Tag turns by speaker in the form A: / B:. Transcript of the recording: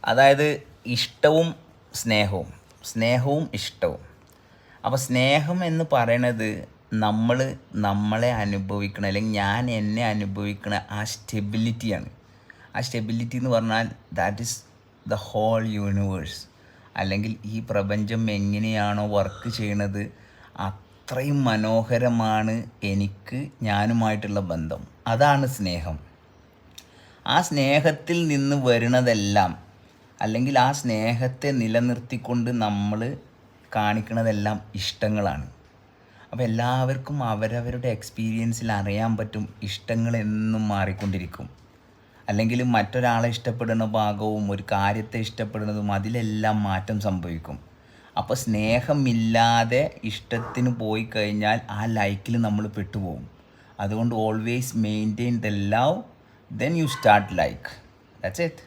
A: അതായത് ഇഷ്ടവും സ്നേഹവും, സ്നേഹവും ഇഷ്ടവും. അപ്പോൾ സ്നേഹം എന്ന് പറയണത് നമ്മളെ അനുഭവിക്കണ, അല്ലെങ്കിൽ ഞാൻ എന്നെ അനുഭവിക്കണ ആ സ്റ്റെബിലിറ്റിയാണ്. ആ സ്റ്റെബിലിറ്റി എന്ന് പറഞ്ഞാൽ that is the whole universe, അല്ലെങ്കിൽ ഈ പ്രപഞ്ചം എങ്ങനെയാണോ വർക്ക് ചെയ്യണത് അത്രയും മനോഹരമാണ് എനിക്ക് ഞാനുമായിട്ടുള്ള ബന്ധം. അതാണ് സ്നേഹം. ആ സ്നേഹത്തിൽ നിന്ന് വരുന്നതെല്ലാം, അല്ലെങ്കിൽ ആ സ്നേഹത്തെ നിലനിർത്തിക്കൊണ്ട് നമ്മൾ കാണിക്കുന്നതെല്ലാം ഇഷ്ടങ്ങളാണ്. അപ്പോൾ എല്ലാവർക്കും അവരവരുടെ എക്സ്പീരിയൻസിൽ അറിയാൻ പറ്റും ഇഷ്ടങ്ങൾ എന്നും മാറിക്കൊണ്ടിരിക്കും. അല്ലെങ്കിൽ മറ്റൊരാളെ ഇഷ്ടപ്പെടുന്ന ഭാഗവും ഒരു കാര്യത്തെ ഇഷ്ടപ്പെടുന്നതും അതിലെല്ലാം മാറ്റം സംഭവിക്കും. അപ്പോൾ സ്നേഹമില്ലാതെ ഇഷ്ടത്തിന് പോയി കഴിഞ്ഞാൽ ആ ലൈക്കിൽ നമ്മൾ പെട്ടുപോകും. അതുകൊണ്ട് always maintain the love, then you start like. That's it.